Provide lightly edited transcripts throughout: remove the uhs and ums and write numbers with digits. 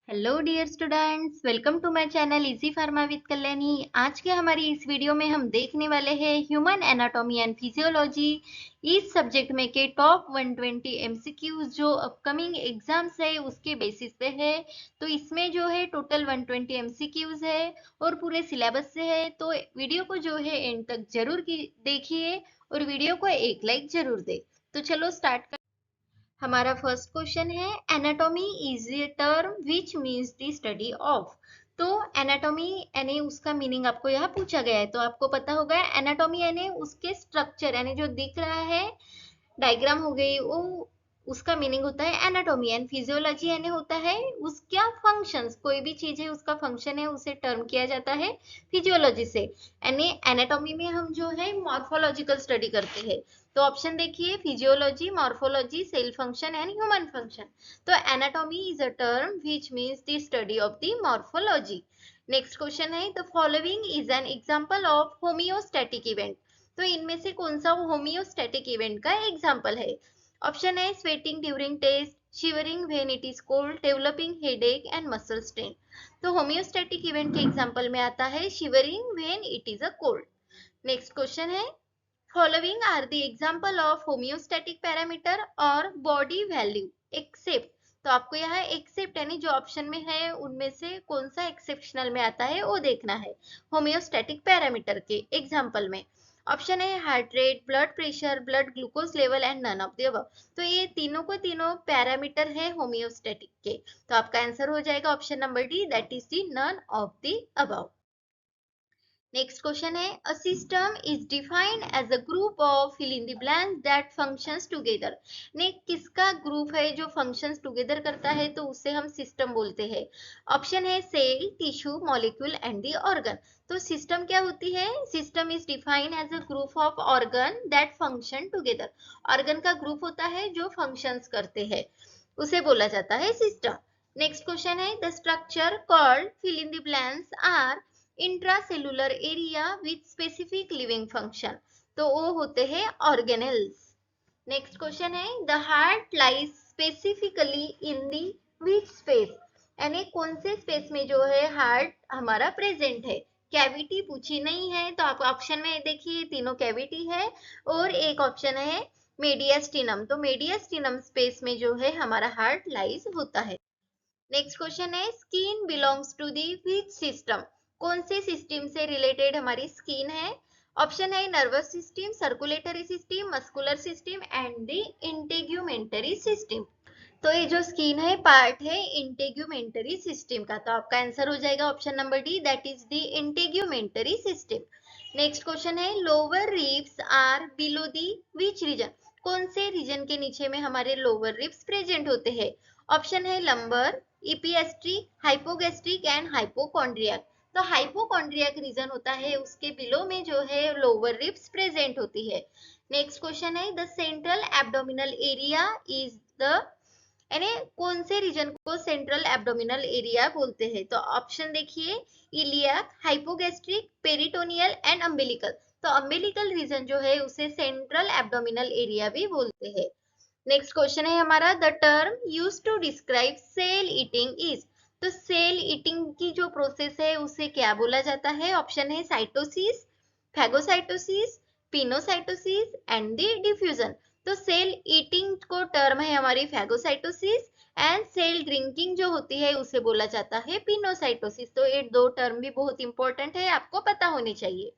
Hello dear students, welcome to my channel easy pharma with Kalyani. आज के हमारी इस वीडियो में हम देखने वाले हैं ह्यूमन एनाटॉमी एंड फिजियोलॉजी। इस सब्जेक्ट में के टॉप 120 एमसीक्यूज जो अपकमिंग एग्जाम्स है उसके बेसिस पे है। तो इसमें जो है टोटल 120 एमसीक्यूज है और पूरे सिलेबस से है। तो वीडियो को जो है एंड तक जरूर देखिए और वीडियो को एक लाइक जरूर दे। तो चलो स्टार्ट। हमारा फर्स्ट क्वेश्चन है, anatomy is a term which means the study of. तो एनाटॉमी यानी उसका मीनिंग आपको यहाँ पूछा गया है, तो आपको पता होगा एनाटॉमी यानी उसके स्ट्रक्चर यानी जो दिख रहा है, डायग्राम हो गई वो, उसका मीनिंग होता है एनाटॉमी। एंड फिजियोलॉजी यानी होता है उसका फंक्शंस, कोई भी चीज है उसका फंक्शन है उसे टर्म किया जाता है फिजियोलॉजी से। यानी एनाटॉमी में हम जो है मॉर्फोलॉजिकल स्टडी करते हैं। तो ऑप्शन देखिए, physiology, morphology, cell function and human function. तो anatomy is a term which means the study of the morphology. Next question है, the following is an example of homeostatic event. तो इनमें से कौन सा होमियोस्टैटिक इवेंट का example है? Option है sweating during test, shivering when it is cold, developing headache and muscle strain. तो होमियोस्टैटिक इवेंट के एग्जांपल में आता है shivering when it is a cold. Next question है, following are the example of homeostatic parameter और body value except. तो आपको यहाँ एक्सेप्ट यानी जो ऑप्शन में है उनमें से कौन सा एक्सेप्शनल में आता है वो देखना है होमियोस्टैटिक पैरामीटर के एग्जांपल में। ऑप्शन है heart rate, blood pressure, blood glucose level and none of the above. तो ये तीनों को तीनों पैरामीटर है होमियोस्टैटिक के। तो आपका आंसर हो जाएगा option number D, that is the none of the above. Next question है, a system is defined as a group of fill in the blanks that functions together. ने किसका ग्रुप है जो फंक्शंस टुगेदर करता है तो उसे हम सिस्टम बोलते हैं। ऑप्शन है cell, tissue, molecule and the organ. तो सिस्टम क्या होती है? System is defined as a group of organ that function together. Organ का ग्रुप होता है जो फंक्शंस करते हैं, उसे बोला जाता है सिस्टम। नेक्स्ट क्वेश्चन है, the structure called fill in the blanks are intracellular area with specific living function. तो वो होते हैं ऑर्गेनेल्स। नेक्स्ट क्वेश्चन है, the heart lies specifically in the which space. यानी कौन से स्पेस में जो है हार्ट हमारा प्रेजेंट है। कैविटी पूछी नहीं है, तो आप ऑप्शन में देखिए तीनों कैविटी है और एक ऑप्शन है मेडियास्टिनम। तो मेडियास्टिनम स्पेस में जो है हमारा हार्ट लाइज होता है। नेक्स्ट क्वेश्चन है, skin belongs to the which system. कौन से सिस्टम से रिलेटेड हमारी स्किन है? ऑप्शन है nervous system, circulatory system, muscular system and the integumentary system. तो ये जो स्किन है पार्ट है इंटेग्यूमेंटरी सिस्टम का। तो आपका आंसर हो जाएगा option number D, that is the integumentary system. Next question है, lower ribs are below the which region. कौन से रीजन के नीचे में हमारे लोअर रिब्स प्रेजेंट होते हैं? ऑप्शन है लंबर, इपिएस्ट्रिक, हाइपोगैस्ट्रिक एंड हाइपोकॉन्ड्रियक। तो हाइपोकॉन्ड्रियक रीजन होता है उसके बिलो में जो है लोअर रिब्स प्रेजेंट होती है। नेक्स्ट क्वेश्चन है, the central abdominal area is the, यानी कौन से रीजन को सेंट्रल एब्डोमिनल एरिया बोलते हैं? तो ऑप्शन देखिए, iliac, hypogastric, peritoneal and umbilical. तो अम्बिलिकल रीजन जो है उसे सेंट्रल एब्डोमिनल एरिया भी बोलते हैं। नेक्स्ट क्वेश्चन है हमारा, the term used to describe cell eating is. तो सेल ईटिंग की जो प्रोसेस है उसे क्या बोला जाता है? ऑप्शन है cytosis, phagocytosis, pinocytosis and the diffusion. तो सेल ईटिंग को टर्म है हमारी फैगोसाइटोसिस एंड सेल ड्रिंकिंग जो होती है उसे बोला जाता है पिनोसाइटोसिस। तो ये दो टर्म भी बहुत इंपॉर्टेंट है, आपको पता होनी चाहिए।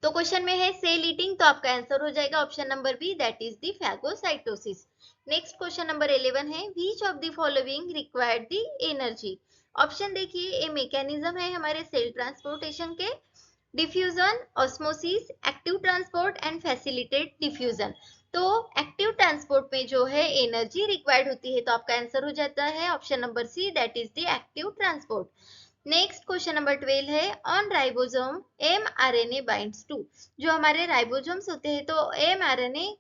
तो क्वेश्चन में है सेल ईटिंग, तो आपका आंसर हो जाएगा option number B, that is the phagocytosis. Next question number 11 है, which of the following required the energy. Option देखिए, ये मैकेनिज्म है हमारे सेल ट्रांसपोर्टेशन के, diffusion, osmosis, active transport and facilitate diffusion. तो एक्टिव ट्रांसपोर्ट में जो है एनर्जी रिक्वायर्ड होती है, तो आपका आंसर हो जाता है option number C, that is the active transport. Next question number 12 है, on ribosome mRNA binds to. जो हमारे राइबोसोम्स होते हैं तो एमआरएनए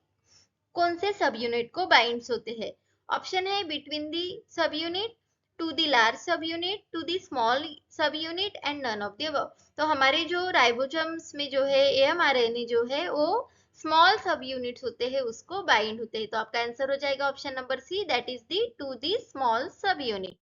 कौन से सब यूनिट को बाइंड्स होते हैं? ऑप्शन है between the subunit, to the large subunit, to the small subunit and none of the above. तो हमारे जो राइबोसोम्स में जो है एमआरएनए जो है वो स्मॉल सब यूनिट्स होते हैं उसको बाइंड होते हैं। तो आपका आंसर हो जाएगा option number C, that is the two the small subunit.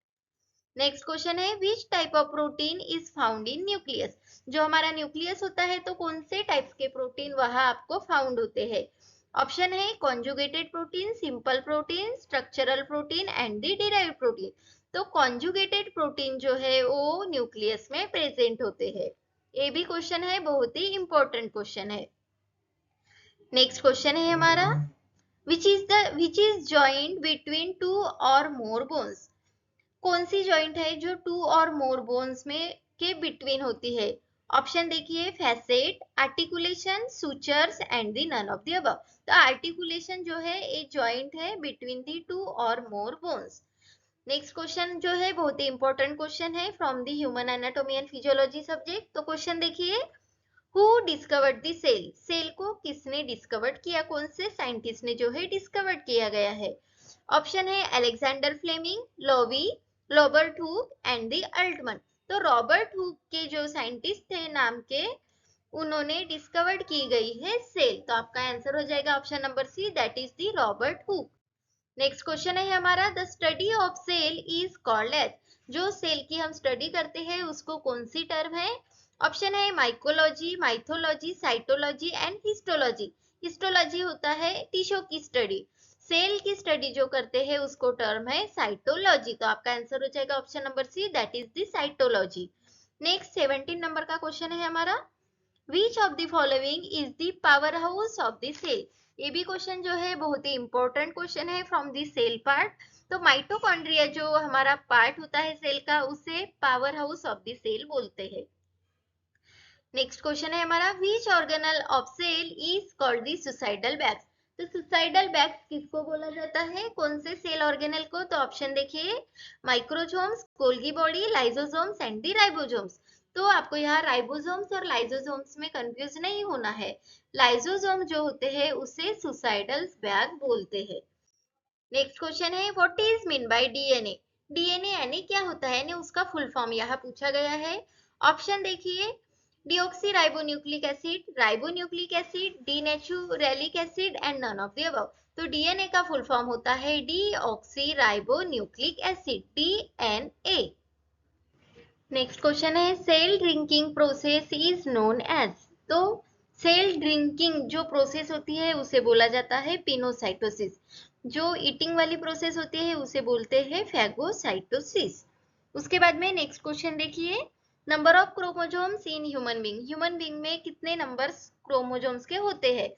Next question है which type of protein is found in nucleus. जो हमारा न्यूक्लियस होता है तो कौन से टाइप्स के प्रोटीन वहां आपको फाउंड होते हैं। ऑप्शन है conjugated protein, simple protein, structural protein and the derived protein. तो कॉन्जुगेटेड प्रोटीन जो है वो न्यूक्लियस में प्रेजेंट होते हैं। ये भी क्वेश्चन है, बहुत ही इंपॉर्टेंट क्वेश्चन है। नेक्स्ट क्वेश्चन है हमारा which is joint between two और मोर बोन्स। कौन सी जॉइंट है जो टू और मोर बोन्स में के बिटवीन होती है। ऑप्शन देखिए facet, articulation, sutures and the none of the above. तो आर्टिकुलेशन जो है एक जॉइंट है बिटवीन दी टू और मोर बोन्स। नेक्स्ट क्वेश्चन जो है बहुत ही इंपॉर्टेंट क्वेश्चन है from the human anatomy and physiology subject. तो क्वेश्चन देखिए who discovered the cell. Cell को किसने डिस्कवर्ड किया, कौन से साइंटिस्ट ने जो है डिस्कवर्ड किया गया है। ऑप्शन है Alexander Fleming, Lowy, Robert Hooke and the Altman. तो रॉबर्ट हुक के जो साइंटिस्ट थे नाम के, उन्होंने डिस्कवर्ड की गई है सेल। तो आपका आंसर हो जाएगा option number C, that is the Robert Hooke. Next question है हमारा the study of cell is called as. जो सेल की हम स्टडी करते हैं उसको कौन सी टर्म है। ऑप्शन है mycology, mythology, cytology and histology. Histology होता है टिश्यू की स्टडी, सेल की स्टडी जो करते हैं उसको टर्म है साइटोलॉजी। तो आपका आंसर हो जाएगा option number C, that is the cytology. Next 17 number का क्वेश्चन है हमारा which of the following is the powerhouse of the cell. ये भी क्वेश्चन जो है बहुत ही इंपॉर्टेंट क्वेश्चन है फ्रॉम द सेल पार्ट। तो माइटोकॉन्ड्रिया जो हमारा पार्ट होता है सेल का, उसे powerhouse of the cell बोलते हैं। नेक्स्ट क्वेश्चन है हमारा which organelle of cell is called the suicidal bags. तो सुसाइडल बैग्स किसको बोला जाता है, कौन से सेल ऑर्गेनल को। तो ऑप्शन देखिए microsomes, Golgi body, lysosomes and the ribosomes. तो आपको यहाँ राइबोसोम्स और लाइसोसोम्स में कंफ्यूज नहीं होना है। लाइसोसोम जो होते हैं उसे सुसाइडल बैग बोलते हैं। नेक्स्ट क्वेश्चन है what is mean by DNA. DNA यानी क्या होता है, यानी उसका फुल फॉर्म यहाँ पूछा गया है। ऑप्शन देखिए deoxyribonucleic acid, ribonucleic acid, denaturelic acid and none of the above. तो डीएनए का फुल फॉर्म होता है deoxyribonucleic acid, DNA. Next question है cell drinking process is known as. तो सेल ड्रिंकिंग जो प्रोसेस होती है उसे बोला जाता है पिनोसाइटोसिस। जो ईटिंग वाली प्रोसेस होती है उसे बोलते हैं फैगोसाइटोसिस। उसके बाद में नेक्स्ट क्वेश्चन देखिए number of chromosomes in human being. Human being में कितने नंबर्स क्रोमोसोम्स के होते हैं।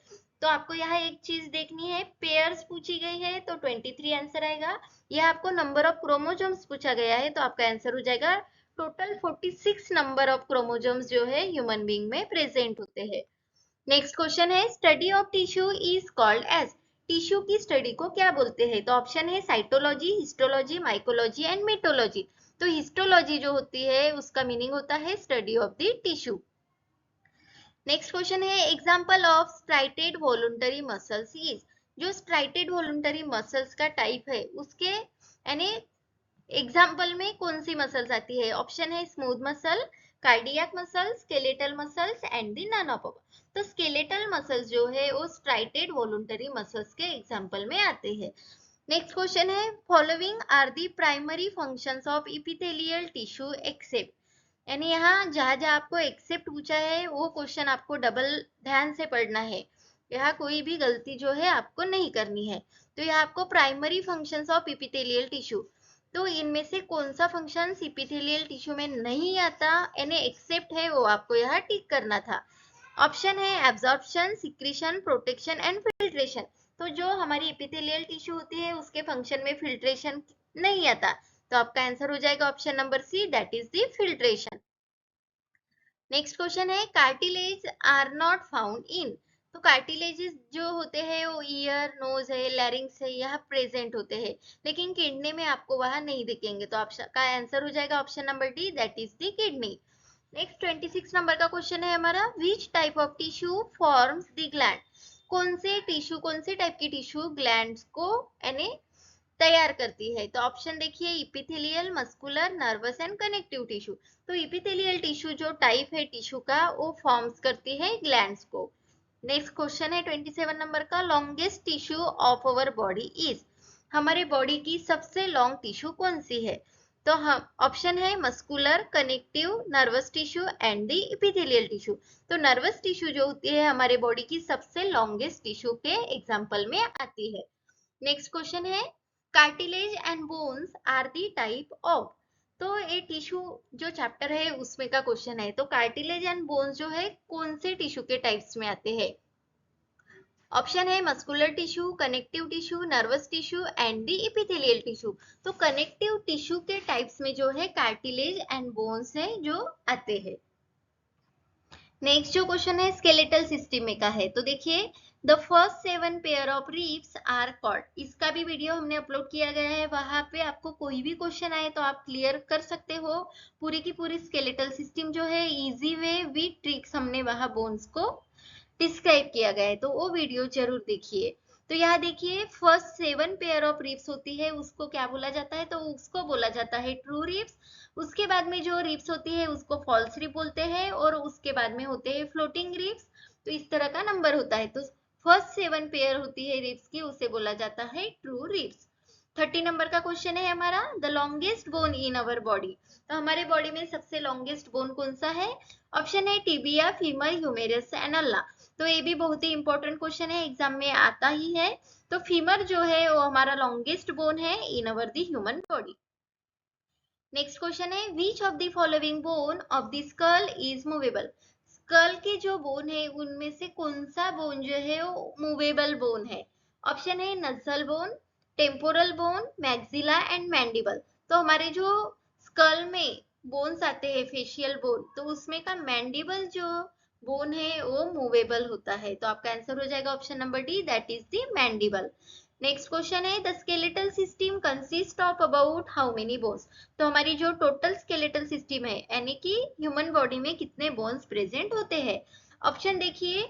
तो आपको यहाँ एक चीज देखनी है, पेयर्स पूछी गई है तो 23 आंसर आएगा। यह आपको नंबर ऑफ क्रोमोसोम्स पूछा गया है तो आपका आंसर हो जाएगा टोटल 46 नंबर ऑफ क्रोमोसोम्स जो है ह्यूमन बीइंग में प्रेजेंट होते हैं। नेक्स्ट क्वेश्चन है study of tissue is called as. Tissue की स्टडी को क्या बोलते हैं। तो ऑप्शन है cytology, histology, mycology and metology. तो हिस्टोलॉजी जो होती है उसका मीनिंग होता है study of the tissue. Next question है example of striated voluntary muscles is. जो स्ट्राइटेड वॉलंटरी मसल्स का टाइप है उसके यानी एग्जाम्पल में कौन सी मसल्स आती है। ऑप्शन है smooth muscle, cardiac muscles, skeletal muscles and the none of. तो स्केलेटल मसल्स जो है वो स्ट्राइटेड वॉलंटरी मसल्स के एग्जाम्पल में आते हैं। नेक्स्ट क्वेश्चन है following are the primary functions of epithelial tissue except. यानी यहाँ जहां जहां आपको एक्सेप्ट पूछा है वो क्वेश्चन आपको डबल ध्यान से पढ़ना है। यहाँ कोई भी गलती जो है आपको नहीं करनी है। तो यहाँ आपको primary functions of epithelial tissue, तो इनमें से कौन सा फंक्शन इपिथेलियल टिश्यू में नहीं आता यानी एक्सेप्ट है वो आपको यहाँ टिक करना था। ऑप्शन है absorption, secretion, protection and filtration. तो जो हमारी एपिथेलियल टिश्यू होती है उसके फंक्शन में फिल्ट्रेशन नहीं आता। तो आपका आंसर हो जाएगा option number C, that is the filtration. Next question है cartilage are not found in. तो कार्टिलेजेस जो होते हैं वो ईयर, नोज है, लैरिंग्स है, यहाँ प्रेजेंट होते हैं, लेकिन किडनी में आपको वहां नहीं दिखेंगे। तो आपका आंसर हो जाएगा option number D, that is the kidney. Next 26 number का क्वेश्चन है हमारा विच type of tissue forms the gland. कौन से टिश्यू, कौन से टाइप की टिश्यू ग्लैंड्स को यानी तैयार करती है। तो ऑप्शन देखिए epithelial, muscular, nervous and connective tissue. तो इपिथेलियल टिश्यू जो टाइप है टिश्यू का वो फॉर्म्स करती है ग्लैंड्स को। नेक्स्ट क्वेश्चन है 27 नंबर का longest tissue of our body is. हमारे बॉडी की सबसे लॉन्ग टिश्यू कौन सी है। तो हम ऑप्शन है muscular, connective, nervous tissue and the epithelial tissue. तो नर्वस टिश्यू जो होती है हमारे बॉडी की सबसे लॉन्गेस्ट टिश्यू के एग्जांपल में आती है। नेक्स्ट क्वेश्चन है cartilage and bones are the type of. तो ये टिश्यू जो चैप्टर है उसमें का क्वेश्चन है। तो कार्टिलेज एंड बोन्स जो है कौन से टिश्यू के टाइप्स में आते हैं? ऑप्शन है muscular tissue, connective tissue, nervous tissue and the epithelial tissue. तो कनेक्टिव टिश्यू के टाइप्स में जो है कार्टिलेज एंड बोन्स है जो आते हैं। नेक्स्ट जो क्वेश्चन है स्केलेटल सिस्टम में का है। तो देखिए the first 7 pair of ribs are called. इसका भी वीडियो हमने अपलोड किया गया है, वहां पे आपको कोई भी क्वेश्चन आए तो आप क्लियर कर सकते हो। पूरी की पूरी स्केलेटल सिस्टम जो है इजी वे विद ट्रिक्स हमने वहां बोन्स को डिस्क्राइब किया गया है, तो वो वीडियो जरूर देखिए। तो यहाँ देखिए फर्स्ट 7 पेयर ऑफ रिब्स होती है उसको क्या बोला जाता है? तो उसको बोला जाता है ट्रू रिब्स। उसके बाद में जो रिब्स होती है उसको फॉल्स रिब बोलते हैं, और उसके बाद में होते हैं फ्लोटिंग रिब्स। तो इस तरह का नंबर होता है। तो फर्स्ट 7 पेयर होती है रिब्स की, उसे बोला जाता है ट्रू रिब्स। 30 नंबर का क्वेश्चन है हमारा the longest bone in our body. तो हमारे बॉडी में सबसे लॉन्गेस्ट बोन कौन सा है? ऑप्शन है टिबिया, फीमर, ह्यूमेरस एंड अल्ला। तो ये भी बहुत ही इंपॉर्टेंट क्वेश्चन है, एग्जाम में आता ही है। तो फीमर जो है वो हमारा लॉन्गेस्ट बोन है in our the human body. Next question है which of the following bone of the skull is movable. Skull के जो बोन है उनमें से कौन सा बोन जो है वो मूवेबल बोन है? ऑप्शन है नसल bone, temporal bone, maxilla and mandible. तो हमारे जो स्कल में बोन्स आते हैं फेशियल बोन, तो उसमें का मैंडिबल जो बोन है वो मूवेबल होता है। तो आपका आंसर हो जाएगा option number D, that is the mandible. Next question है the skeletal system consist of about how many bones. तो हमारी जो टोटल स्केलेटल सिस्टम है यानी कि ह्यूमन बॉडी में कितने बोन्स प्रेजेंट होते हैं? ऑप्शन देखिए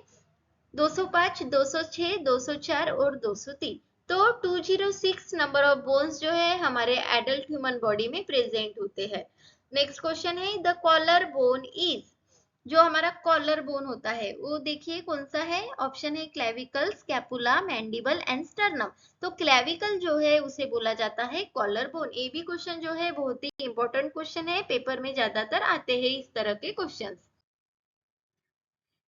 205, 206, 204 और 203। तो 206 नंबर ऑफ बोन्स जो है हमारे एडल्ट ह्यूमन बॉडी में प्रेजेंट होते हैं। नेक्स्ट क्वेश्चन है द कॉलर बोन इज। जो हमारा कॉलर बोन होता है वो देखिए कौन सा है? ऑप्शन है clavicle, scapula, mandible and sternum. तो क्लेविकल जो है उसे बोला जाता है कॉलर बोन। ये भी क्वेश्चन जो है बहुत ही इंपॉर्टेंट क्वेश्चन है, पेपर में ज्यादातर आते हैं इस तरह के क्वेश्चंस।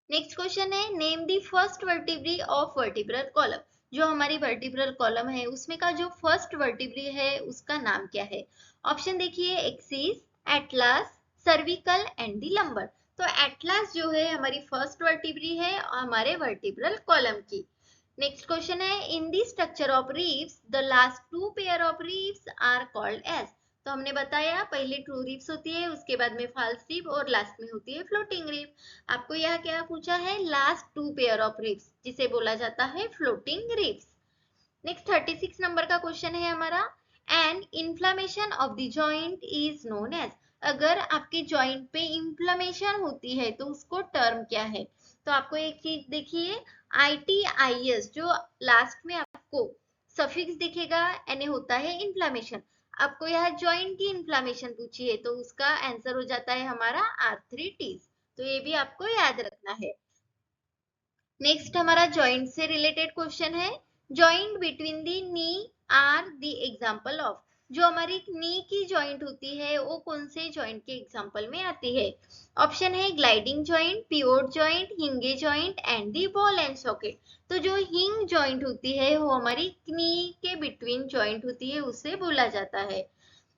नेक्स्ट क्वेश्चन है name the first vertebrae of vertebral column. जो हमारी वर्टिब्रल कॉलम है उसमें का जो फर्स्ट वर्टिब्री है उसका नाम क्या है? ऑप्शन देखिए axis, atlas, cervical and the lumbar. तो एटलास जो है हमारी फर्स्ट वर्टिब्री है हमारे वर्टिब्रल कॉलम की। नेक्स्ट क्वेश्चन है in the structure of ribs the last 2 pair of ribs are called as. तो हमने बताया पहले ट्रू रिब्स होती है, उसके बाद में फॉल्स रिब और लास्ट में होती है फ्लोटिंग रिब। आपको यह क्या पूछा है? लास्ट 2 पेयर ऑफ रिब्स जिसे बोला जाता है फ्लोटिंग रिब्स। नेक्स्ट 36 नंबर का क्वेश्चन है हमारा an inflammation of the joint is known as. अगर आपके जॉइंट पे इन्फ्लामेशन होती है तो उसको टर्म क्या है? तो आपको एक चीज देखिए ITIS जो लास्ट में आपको सफिक्स दिखेगा यानी होता है इन्फ्लामेशन। आपको यहाँ जॉइंट की इन्फ्लामेशन पूछी है तो उसका आंसर हो जाता है हमारा आर्थ्रिटिस। तो ये भी आपको याद रखना है। नेक्स्ट हमारा जॉइंट से रिलेटेड क्वेश्चन है joint between the knee are the example of. जो हमारी नी की जॉइंट होती है वो कौन से जॉइंट के एग्जांपल में आती है? ऑप्शन है gliding joint, pivot joint, hinge joint and the ball and socket. तो जो हिंग जॉइंट होती है वो हमारी नी के बिटवीन जॉइंट होती है, उसे बोला जाता है।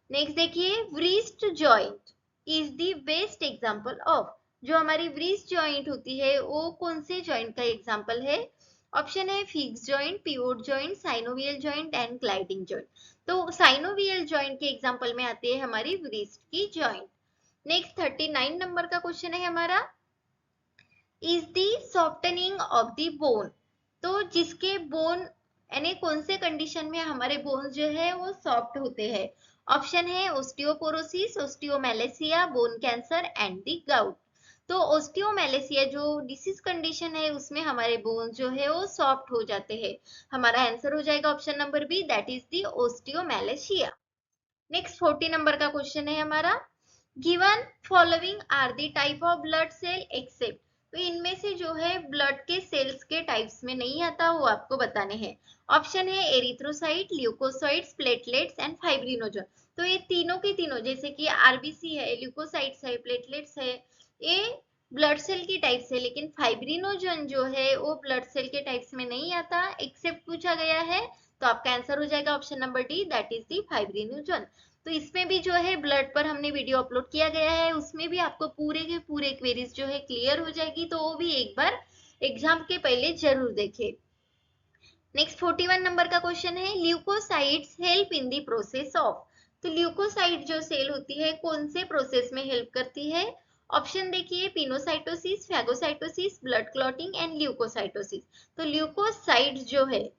नेक्स्ट देखिए wrist joint is the best example of. जो हमारी व्रिस्ट जॉइंट होती है वो कौन से जॉइंट का एग्जांपल है? ऑप्शन है fix joint, pivot joint, synovial joint and gliding joint. तो साइनोवियल जॉइंट के एग्जांपल में आती है हमारी व्रिस्ट की जॉइंट। नेक्स्ट 39 नंबर का क्वेश्चन है हमारा is the softening of the bone. तो जिसके बोन यानी कौन से कंडीशन में हमारे बोन्स जो है वो सॉफ्ट होते हैं? ऑप्शन है osteoporosis, osteomalacia, bone cancer and the gout. तो ओस्टियोमेलेसिया जो डिसीज कंडीशन है उसमें हमारे बोन्स जो है वो सॉफ्ट हो जाते हैं। हमारा आंसर हो जाएगा option number B, that is the osteomalacia. Next 40 number का क्वेश्चन है हमारा given following are the type of blood cell except. तो इनमें से जो है ब्लड के सेल्स के टाइप्स में नहीं आता वो आपको बताने हैं। ऑप्शन है erythrocyte, leucocytes, platelets and fibrinogen. तो ये तीनों के तीनों, जैसे कि आरबीसी है, ल्यूकोसाइट्स है, प्लेटलेट्स है, ये ब्लड सेल की टाइप से, लेकिन फाइब्रिनोजन जो है वो ब्लड सेल के टाइप्स में नहीं आता, एक्सेप्ट पूछा गया है। तो आपका आंसर हो जाएगा option number D, that is the fibrinogen. तो इसमें भी जो है ब्लड पर हमने वीडियो अपलोड किया गया है, उसमें भी आपको पूरे के पूरे क्वेरीज जो है क्लियर हो जाएगी, तो वो भी एक बार एग्जाम के पहले जरूर देखें। नेक्स्ट 41 नंबर का क्वेश्चन है, leucocytes help in the process of. तो ल्यूकोसाइट जो सेल होती है कौन से प्रोसेस में हेल्प करती है? ऑप्शन देखिए, pinocytosis, phagocytosis, blood clotting and leucocytosis. तो ल्यूकोसाइट जो है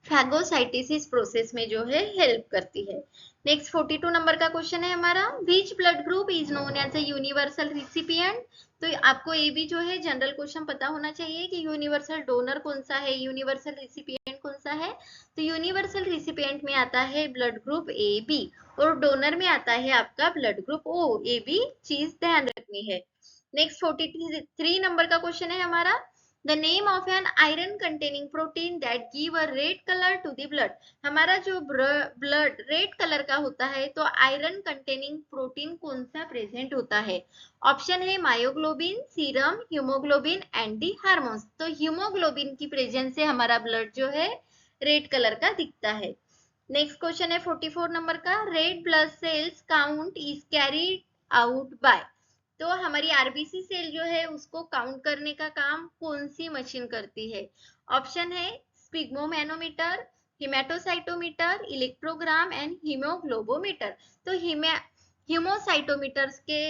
फैगोसाइटोसिस प्रोसेस में जो है हेल्प करती है। नेक्स्ट 42 नंबर का क्वेश्चन है हमारा, which blood group is known as a universal recipient. तो आपको ये भी जो है जनरल क्वेश्चन पता होना चाहिए कि यूनिवर्सल डोनर कौन सा है, यूनिवर्सल रिसिपिएंट कौन सा है। तो यूनिवर्सल रिसिपिएंट में आता है ब्लड ग्रुप ए बी, और डोनर में आता है आपका ब्लड ग्रुप ओ। ये भी चीज ध्यान रखनी है। नेक्स्ट 43 नंबर का क्वेश्चन है हमारा, the name of an iron containing protein that give a red color to the blood। हमारा जो ब्लड रेड कलर का होता है, तो आयरन कंटेनिंग प्रोटीन कौन सा प्रेजेंट होता है? ऑप्शन है myoglobin, serum, haemoglobin and the hormones. तो हीमोग्लोबिन की प्रेजेंस से हमारा ब्लड जो है रेड कलर का दिखता है। नेक्स्ट क्वेश्चन है 44 नंबर का, red blood cells count is carried out by. तो हमारी आरबीसी सेल जो है उसको काउंट करने का काम कौन सी मशीन करती है? ऑप्शन है स्पिग्मोमैनोमीटर, हिमेटोसाइटोमीटर, इलेक्ट्रोग्राम एंड हीमोग्लोबोमीटर। तो हीमोसाइटोमीटर के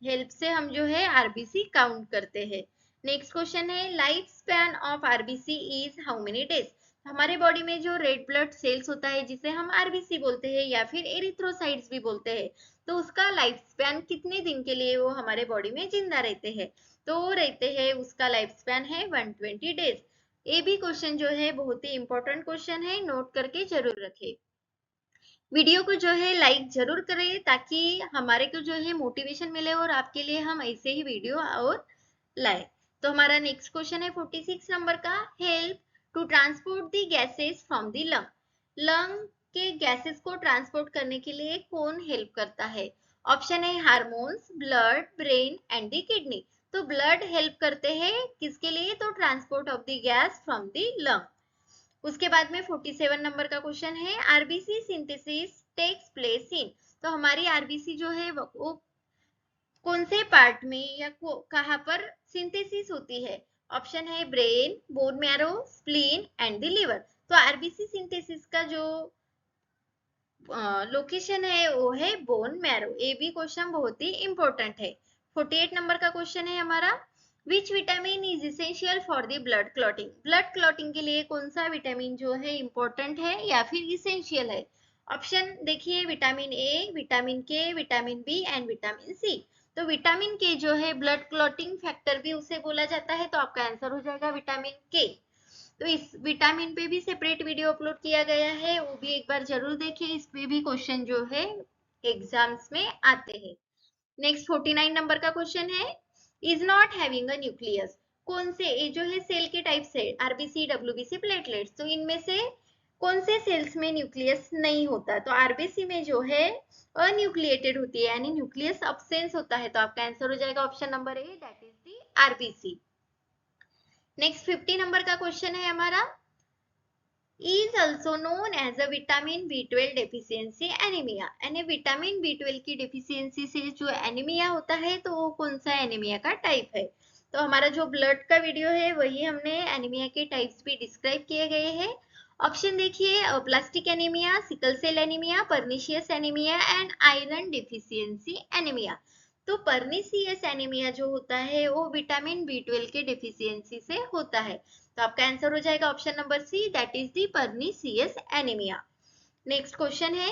हेल्प से हम जो है आरबीसी काउंट करते हैं। नेक्स्ट क्वेश्चन है, life span of RBC is how many days. हमारे बॉडी में जो रेड ब्लड सेल्स होता है जिसे हम आरबीसी बोलते हैं या फिर एरिथ्रोसाइट्स भी बोलते हैं, तो उसका लाइफ स्पैन कितने दिन के लिए वो हमारे बॉडी में जिंदा रहते हैं? तो वो रहते हैं, उसका लाइफ स्पैन है 120 डेज। ये भी क्वेश्चन जो है बहुत ही इंपॉर्टेंट क्वेश्चन है, नोट करके जरूर रखें। वीडियो को जो है लाइक जरूर करें ताकि हमारे को जो है मोटिवेशन मिले और आपके लिए हम ऐसे ही वीडियो और लाए। तो हमारा नेक्स्ट क्वेश्चन है 46 नंबर का, help to transport the gases from the lung. Lung के गैसेस को ट्रांसपोर्ट करने के लिए कौन हेल्प करता है? ऑप्शन है hormones, blood, brain and the kidney. तो ब्लड हेल्प करते हैं किसके लिए? तो transport of the gas from the lung. उसके बाद में 47 नंबर का क्वेश्चन है, RBC synthesis takes place in. तो हमारी आरबीसी जो है वो कौन से पार्ट में या कहां पर सिंथेसिस होती है? ऑप्शन है brain, bone marrow, spleen and the liver. तो आरबीसी सिंथेसिस का जो लोकेशन है वो है बोन मैरो। ये भी क्वेश्चन बहुत ही इंपॉर्टेंट है। 48 नंबर का क्वेश्चन है हमारा, which vitamin is essential for the blood clotting. Blood clotting के लिए कौन सा विटामिन जो है इंपॉर्टेंट है या फिर इसेंशियल है? ऑप्शन देखिए, vitamin A, vitamin K, vitamin B and vitamin C. तो विटामिन के जो है ब्लड क्लॉटिंग फैक्टर भी उसे बोला जाता है, तो आपका आंसर हो जाएगा विटामिन के। तो इस विटामिन पे भी सेपरेट वीडियो अपलोड किया गया है, वो भी एक बार जरूर देखिए, इस पे भी क्वेश्चन जो है एग्जाम्स में आते हैं। नेक्स्ट 49 नंबर का क्वेश्चन है, is not having a nucleus. कौन से, ये जो है सेल के टाइप्स है आरबीसी, डब्ल्यूबीसी, प्लेटलेट्स, तो इनमें से कौन से सेल्स में न्यूक्लियस नहीं होता? तो आरबीसी में जो है अन्यूक्लिएटेड होती है, यानी न्यूक्लियस अब्सेंस होता है। तो आपका आंसर हो जाएगा option number A, that is the RBC. Next 50 number का क्वेश्चन है हमारा, is also known as a vitamin B12 deficiency anemia। यानी विटामिन B12 की डिफिशियंसी से जो एनीमिया होता है, तो वो कौन सा एनीमिया का टाइप है? तो हमारा जो ब्लड का वीडियो है वही हमने एनीमिया के टाइप्स भी डिस्क्राइब किए गए हैं। ऑप्शन देखिए, plastic anaemia, sickle cell anaemia, pernicious anaemia and iron deficiency anaemia. तो पर्निशियस एनीमिया जो होता है वो विटामिन B12 के डिफिशियंसी से होता है। तो आपका आंसर हो जाएगा option number C, that is the pernicious anaemia. Next question है,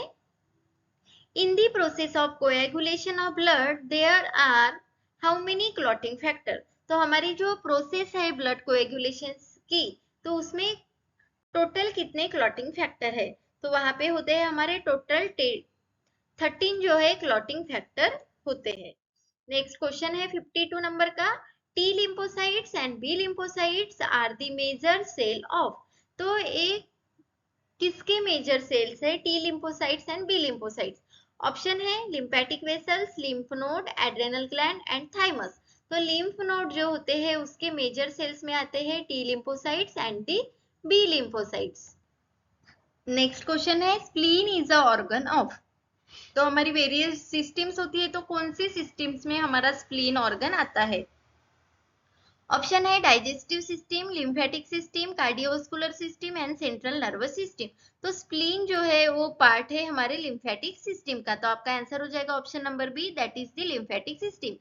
in the process of coagulation of blood there are how many clotting factor. तो हमारी जो प्रोसेस है ब्लड कोएगुलेशन की, तो उसमें टोटल कितने क्लॉटिंग फैक्टर है? तो वहां पे होते हैं हमारे टोटल 13 जो है क्लॉटिंग फैक्टर होते हैं। नेक्स्ट क्वेश्चन है 52 नंबर का, T lymphocytes and B lymphocytes are the major cell of। तो एक किसके मेजर सेल्स है? T lymphocytes and B lymphocytes। Option है lymphatic vessels, lymph node, adrenal gland and thymus. तो लिम्फ नोड जो होते हैं उसके मेजर सेल्स में आते हैं T lymphocytes and the B lymphocytes. Next question है spleen is a organ of. तो हमारी वेरियस सिस्टम्स होती है, तो कौन सी सिस्टम्स में हमारा स्प्लीन ऑर्गन आता है? ऑप्शन है digestive system, lymphatic system, cardiovascular system and central nervous system. तो स्प्लीन जो है वो पार्ट है हमारे लिम्फेटिक सिस्टम का, तो आपका आंसर हो जाएगा option number B, that is the lymphatic system.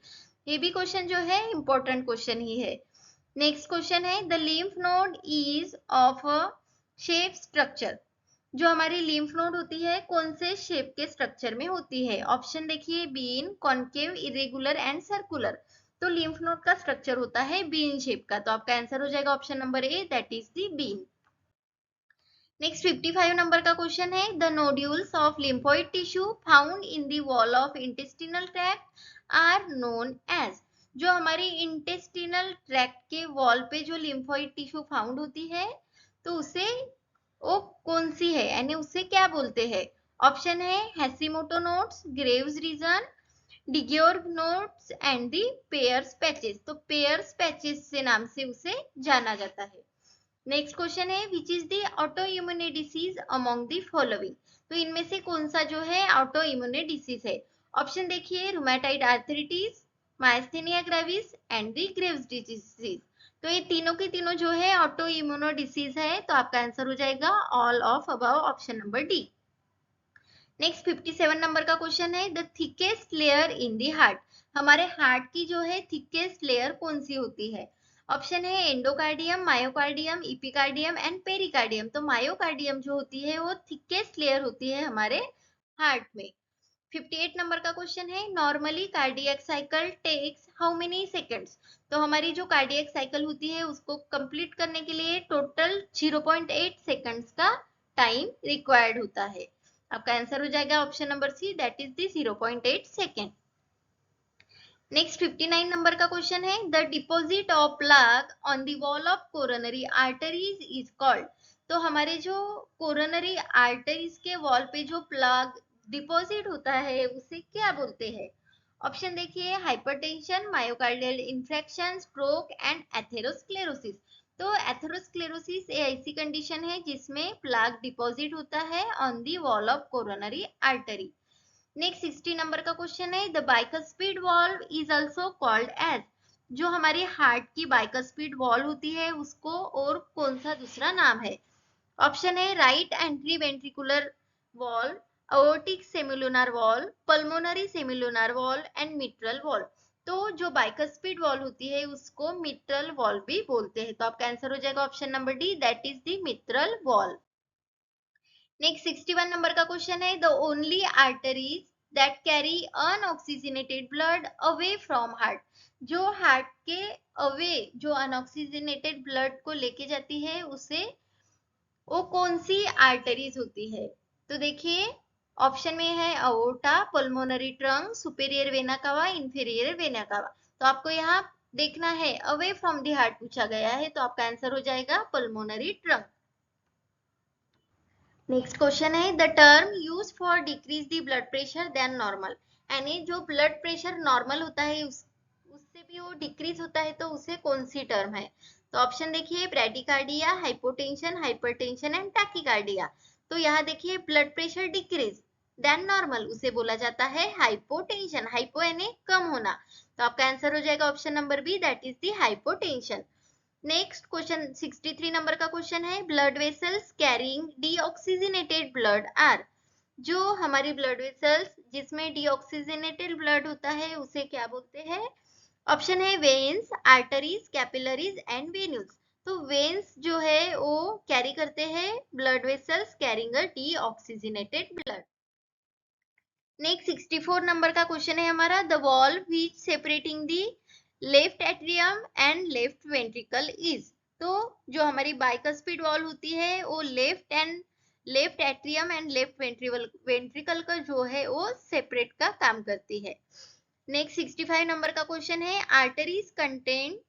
ये भी क्वेश्चन जो है इंपॉर्टेंट क्वेश्चन ही है। नेक्स्ट क्वेश्चन है the lymph node is of a shape structure. जो हमारी लिम्फ नोड होती है कौन से शेप के स्ट्रक्चर में होती है? ऑप्शन देखिए bean, concave, irregular and circular. तो लिम्फ नोड का स्ट्रक्चर होता है बीन शेप का, तो आपका आंसर हो जाएगा option number A, that is the bean. Next 55 number का क्वेश्चन है the nodules of lymphoid tissue found in the wall of intestinal tract are known as. जो हमारी इंटेस्टिनल ट्रैक्ट के वॉल पे जो लिम्फोइड टिश्यू फाउंड होती है तो उसे वो कौन सी है, यानी उसे क्या बोलते हैं? ऑप्शन है Hashimoto nodes, Graves region, degyure nodes and the Peyer's patches. तो पेयर्स पैचेस से नाम से उसे जाना जाता है। नेक्स्ट क्वेश्चन है which is the autoimmune disease among the following. तो इनमें से कौन सा जो है ऑटो इम्यूने डिसीज है? ऑप्शन देखिए rheumatoid arthritis, myasthenia gravis and the Graves disease. तो ये तीनों के तीनों जो है ऑटो इम्यूनो डिसीज है, तो आपका आंसर हो जाएगा all of above, option number D. Next 57 number का क्वेश्चन है the thickest layer in the heart. हमारे हार्ट की जो है थिकेस्ट लेयर कौन सी होती है? ऑप्शन है एंडोकार्डियम, मायोकार्डियम, इपिकार्डियम एंड पेरिकार्डियम। तो मायोकार्डियम जो होती है वो थिकेस्ट लेयर होती है हमारे हार्ट में। 58 नंबर का क्वेश्चन है normally cardiac cycle takes how many seconds. तो हमारी जो कार्डियक साइकिल होती है उसको कंप्लीट करने के लिए टोटल 0.8 सेकंड्स का टाइम रिक्वायर्ड होता है। आपका आंसर हो जाएगा option number C, that is the 0.8 second. Next 59 number का क्वेश्चन है the deposit of plaque on the wall of coronary arteries is called. तो हमारे जो कोरोनरी आर्टरीज के वॉल पे जो प्लाक डिपॉजिट होता है उसे क्या बोलते हैं? ऑप्शन देखिए hypertension, myocardial infarction, stroke and atherosclerosis. तो एथेरोस्क्लेरोसिस ऐसी कंडीशन है जिसमें प्लाक डिपॉजिट होता है on the wall of coronary artery. Next 60 number का क्वेश्चन है the bicuspid valve is also called as. जो हमारी हार्ट की बाइकस्पिड वॉल होती है उसको और कौन सा दूसरा नाम है? ऑप्शन है right entry ventricular wall, aortic semilunar wall, pulmonary semilunar wall and mitral valve. तो जो बाइकस्पिड वॉल होती है उसको मिट्रल वॉल भी बोलते हैं, तो आपका आंसर हो जाएगा option number D, that is the mitral valve. Next 61 number का क्वेश्चन है the only arteries that carry unoxygenated blood away from heart. जो हार्ट के अवे जो अनऑक्सीजनेटेड ब्लड को लेके जाती है उसे वो कौन सी आर्टरीज होती है? तो देखिए ऑप्शन में है aorta, pulmonary trunk, superior vena cava, inferior vena cava. तो आपको यहाँ देखना है अवे फ्रॉम द हार्ट पूछा गया है, तो आपका आंसर हो जाएगा पल्मोनरी ट्रंक। नेक्स्ट क्वेश्चन है the term use for decrease the blood pressure than normal. यानी जो ब्लड प्रेशर नॉर्मल होता है उससे भी वो डिक्रीज होता है, तो उसे कौन सी टर्म है? तो ऑप्शन देखिए bradycardia, hypotension, hypertension and tachycardia. तो यहाँ देखिए blood pressure decrease than normal उसे बोला जाता है हाइपोटेंशन। हाइपो यानी कम होना, तो आपका आंसर हो जाएगा option number B, that is the hypotension. Next question 63 number का क्वेश्चन है blood vessels carrying deoxygenated blood are. जो हमारी ब्लड वेसल्स जिसमें डीऑक्सीजनेटेड ब्लड होता है उसे क्या बोलते हैं? ऑप्शन है veins, arteries, capillaries and venules. तो वेन्स जो है वो कैरी करते हैं blood vessels carrying a deoxygenated blood. Next 64 number का क्वेश्चन है हमारा the wall which separating the left atrium and left ventricle is. तो जो हमारी बाइकस्पिड वॉल होती है वो left atrium and left ventricle का जो है वो सेपरेट का काम करती है। नेक्स्ट 65 नंबर का क्वेश्चन है आर्टरीज कंटेन।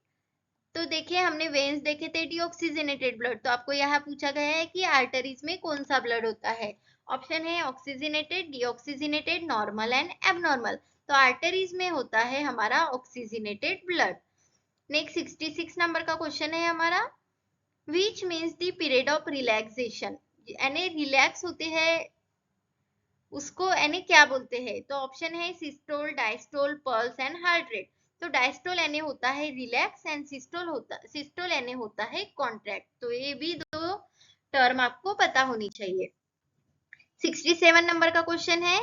तो देखिए हमने वेन्स देखे थे डीऑक्सीजनेटेड ब्लड, तो आपको यहाँ पूछा गया है कि आर्टरीज में कौन सा ब्लड होता है? ऑप्शन है oxygenated, deoxygenated, normal and abnormal. तो आर्टरीज में होता है हमारा ऑक्सीजनेटेड ब्लड। नेक्स्ट 66 नंबर का क्वेश्चन है हमारा, which means the period of relaxation, यानी रिलैक्स होते हैं उसको यानी क्या बोलते हैं। तो ऑप्शन है systole, diastole, pulse and heart rate. तो डायस्टोल यानी होता है रिलैक्स एंड सिस्टोल यानी होता है कॉन्ट्रैक्ट। तो ये भी दो टर्म आपको पता होनी चाहिए। 67 नंबर का क्वेश्चन है,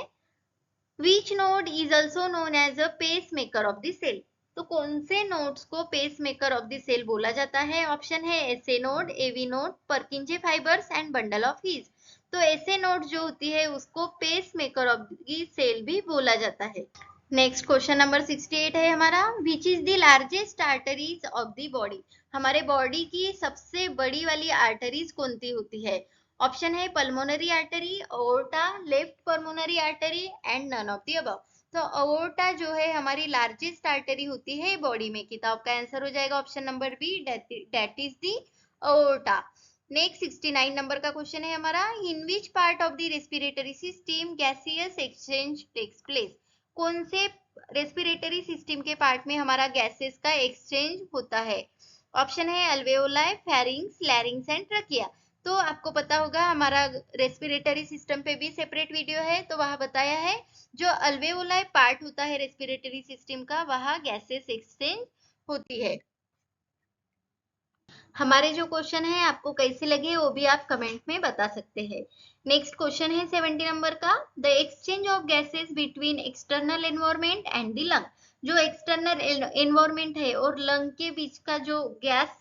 which node is also known as a pacemaker of the cell. तो कौन से नोड्स को pacemaker of the cell बोला जाता है। ऑप्शन है SA node, AV node, Purkinje fibres and bundle of His. तो एसए नोड जो होती है उसको pacemaker of the cell भी बोला जाता है। नेक्स्ट क्वेश्चन नंबर 68 है हमारा, विच is the largest arteries of the body. हमारे बॉडी की सबसे बड़ी वाली आर्टरीज कौन सी होती है। ऑप्शन है pulmonary artery, aorta, left pulmonary artery and none of the above. तो अओर्टा जो है हमारी लार्जेस्ट आर्टरी होती है बॉडी में की। तो आपका आंसर हो जाएगा option number B, that is the aorta. Next 69 number का क्वेश्चन है हमारा, in which part of the respiratory system gaseous exchange takes place. कौन से रेस्पिरेटरी सिस्टम के पार्ट में हमारा गैसेस का एक्सचेंज होता है। ऑप्शन है अल्वेओलाई, फेरिंग्स, लैरिंग्स एंड ट्रकिया। तो आपको पता होगा हमारा रेस्पिरेटरी सिस्टम पे भी सेपरेट वीडियो है, तो वहां बताया है जो अल्वेओलाई पार्ट होता है रेस्पिरेटरी सिस्टम का वहां गैसेस एक्सचेंज होती है। हमारे जो क्वेश्चन है आपको कैसे लगे वो भी आप कमेंट में बता सकते हैं। नेक्स्ट क्वेश्चन है 70 नंबर का, the exchange of gases between external environment and the lung. जो एक्सटर्नल एनवायरमेंट है और लंग के बीच का जो गैस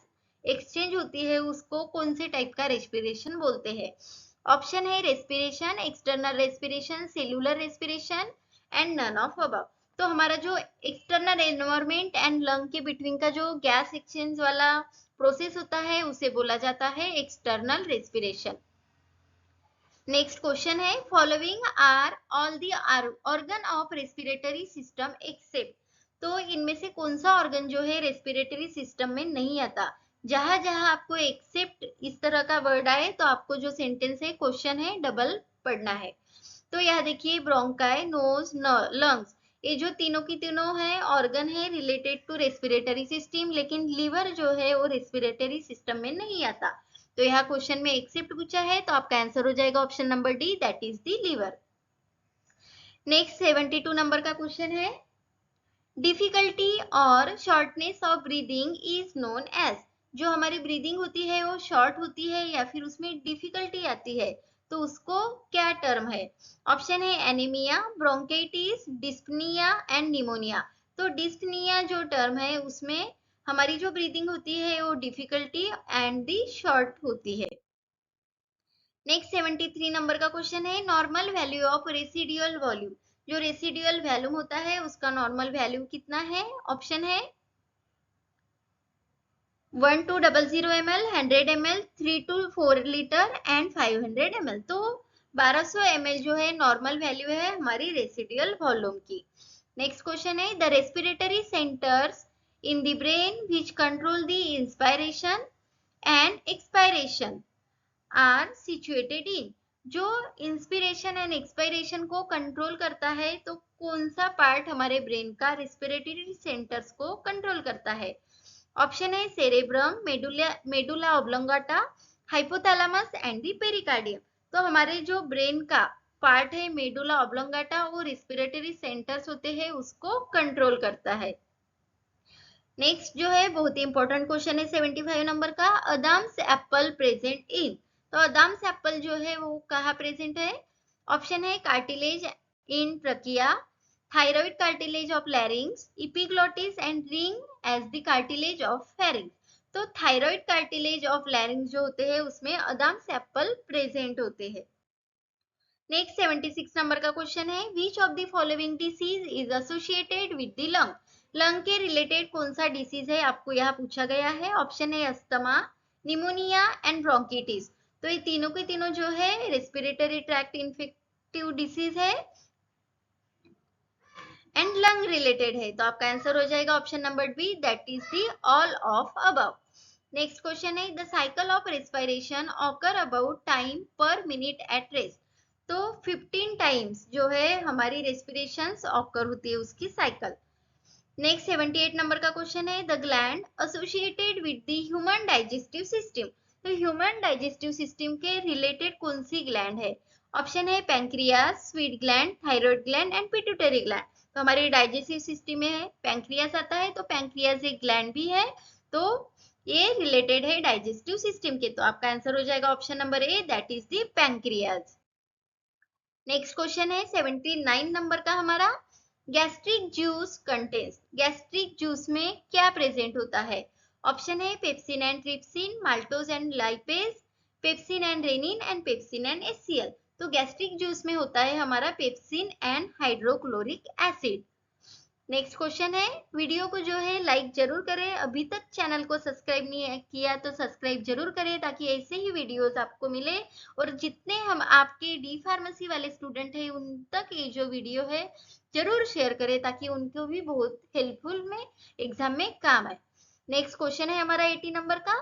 एक्सचेंज होती है उसको कौन से टाइप का रेस्पिरेशन बोलते हैं। ऑप्शन है respiration, external respiration, cellular respiration and none of above. तो हमारा जो एक्सटर्नल एनवायरमेंट एंड लंग के बिटवीन का जो गैस एक्सचेंज वाला प्रोसेस होता है उसे बोला जाता है एक्सटर्नल रेस्पिरेशन। नेक्स्ट क्वेश्चन है, following are all the organ of respiratory system except. तो इनमें से कौन सा ऑर्गन जो है रेस्पिरेटरी सिस्टम में नहीं आता। जहां जहां आपको एक्सेप्ट इस तरह का वर्ड आए तो आपको जो सेंटेंस है क्वेश्चन है डबल पढ़ना है। तो यह देखिए ब्रोंकाई, नोज, लंग्स, ये जो तीनों की तीनों है ऑर्गन है रिलेटेड टू रेस्पिरेटरी सिस्टम, लेकिन लीवर जो है वो रेस्पिरेटरी सिस्टम में नहीं आता। तो यहाँ क्वेश्चन में एक्सेप्ट पूछा है तो आपका आंसर हो जाएगा option number D, that is the liver. Next 72 number का क्वेश्चन है, डिफिकल्टी और shortness of breathing is known as. जो हमारी ब्रीदिंग होती है वो शॉर्ट होती है या फिर उसमें डिफिकल्टी आती है तो उसको क्या टर्म है। ऑप्शन है anaemia, bronchitis, dyspnoea and pneumonia. तो डिस्पनिया जो टर्म है उसमें हमारी जो ब्रीदिंग होती है वो डिफिकल्टी एंड दी शॉर्ट होती है। नेक्स्ट 73 नंबर का क्वेश्चन है, normal value of residual volume. जो रेसिडुअल वॉल्यूम होता है उसका नॉर्मल वैल्यू कितना है। ऑप्शन है 1200 ml, 100 ml, 3 to 4 litre and 500 ml। तो 1200 ml जो है नॉर्मल वैल्यू है हमारी रेसिडुअल वॉल्यूम की। नेक्स्ट क्वेश्चन है, the respiratory centres in the brain which control the inspiration and expiration are situated in. जो इंस्पिरेशन एंड एक्सपायरेशन को control करता है तो कौन सा पार्ट हमारे ब्रेन का रेस्पिरेटरी सेंटर्स को कंट्रोल करता है। ऑप्शन है cerebrum, medulla oblongata, hypothalamus and the pericardium. तो हमारे जो ब्रेन का पार्ट है मेडुला ऑब्लोंगाटा वो रेस्पिरेटरी सेंटर्स होते हैं उसको कंट्रोल करता है। नेक्स्ट जो है बहुत ही इंपॉर्टेंट क्वेश्चन है 75 नंबर का, अदाम्स एप्पल प्रेजेंट इन। तो अदाम्स एप्पल जो है वो कहाँ प्रेजेंट है। ऑप्शन है cartilage in trachea, thyroid cartilage of larynx, epiglottis and ring as the cartilage of pharynx. तो थायराइड कार्टिलेज ऑफ लैरिंग्स जो होते हैं उसमें अदाम्स एप्पल प्रेजेंट होते हैं। नेक्स्ट 76 नंबर का क्वेश्चन है, which of the following disease is associated with the lung. Lung के रिलेटेड कौन सा डिसीज है आपको यहाँ पूछा गया है। ऑप्शन है अस्थमा, निमोनिया एंड ब्रोंकिटिस। तो ये तीनों के तीनों जो है रेस्पिरेटरी ट्रैक्ट इन्फेक्टिव डिसीज है एंड लंग रिलेटेड है। तो आपका आंसर हो जाएगा option number B, that is the all of above. Next question है, the cycle of respiration occur about time per minute at rest. तो 15 टाइम्स जो है हमारी रेस्पिरेशंस ऑकर होती है उसकी साइकिल। नेक्स्ट 78 नंबर का क्वेश्चन है, the gland associated with the human digestive system. तो ह्यूमन डाइजेस्टिव सिस्टम के रिलेटेड कौन सी ग्लैंड है? ऑप्शन है pancreas, sweet gland, thyroid gland and pituitary gland. तो हमारी डाइजेस्टिव सिस्टम में है पैंक्रियास आता है, तो पैंक्रियास एक ग्लैंड भी है, तो ये रिलेटेड है डाइजेस्टिव सिस्टम के। तो आपका आंसर हो जाएगा option number A, that is the pancreas. Next question है 79 नंबर का हमारा, gastric juice contains. Gastric juice में क्या प्रेजेंट होता है? ऑप्शन है pepsin and trypsin, maltose and lipase, pepsin and rennin and pepsin and HCL. तो गैस्ट्रिक जूस में होता है हमारा pepsin and hydrochloric acid. Next question है, वीडियो को जो है लाइक जरूर करें, अभी तक चैनल को सब्सक्राइब नहीं किया तो सब्सक्राइब जरूर करें ताकि ऐसे ही वीडियोस आपको मिले, और जितने हम आपके डी फार्मेसी वाले स्टूडेंट हैं उन तक ये जो वीडियो है जरूर शेयर करें ताकि उनको भी बहुत हेल्पफुल में एग्जाम में काम आए। नेक्स्ट क्वेश्चन है हमारा 80 नंबर का,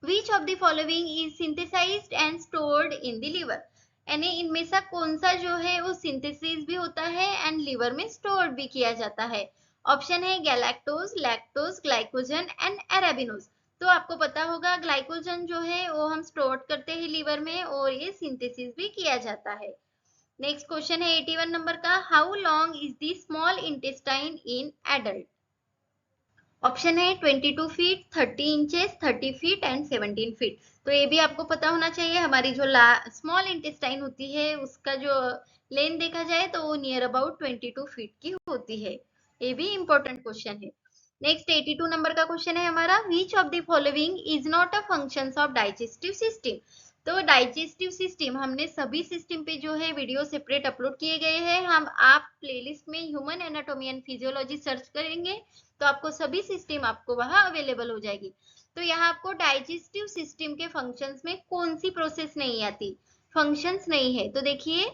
which of the following is synthesised and stored in the liver. यानी इनमें से कौन सा जो है वो सिंथेसिस भी होता है एंड लिवर में स्टोर भी किया जाता है? ऑप्शन है galactose, lactose, glycogen and arabinose. तो आपको पता होगा ग्लाइकोजन जो है वो हम स्टोर करते हैं लिवर में और ये सिंथेसिस भी किया जाता है। नेक्स्ट क्वेश्चन है 81 नंबर का, how long is the small intestine in adult? Option है 22 feet, 30 inches, 30 feet and 17 feet. तो ये भी आपको पता होना चाहिए, हमारी जो स्मॉल इंटेस्टाइन होती है उसका जो लेंथ देखा जाए तो वो नियर अबाउट 22 फीट की होती है। ये भी इंपॉर्टेंट क्वेश्चन है। नेक्स्ट 82 नंबर का क्वेश्चन है हमारा, which of the following is not a functions of digestive system. तो डाइजेस्टिव सिस्टम, हमने सभी सिस्टम पे जो है वीडियो सेपरेट अपलोड किए गए हैं। हम आप प्लेलिस्ट में human anatomy and physiology search करेंगे तो आपको सभी सिस्टम आपको वहां अवेलेबल हो जाएगी। तो यहाँ आपको डाइजेस्टिव सिस्टम के फंक्शंस में कौन सी प्रोसेस नहीं आती, फंक्शंस नहीं है? तो देखिए,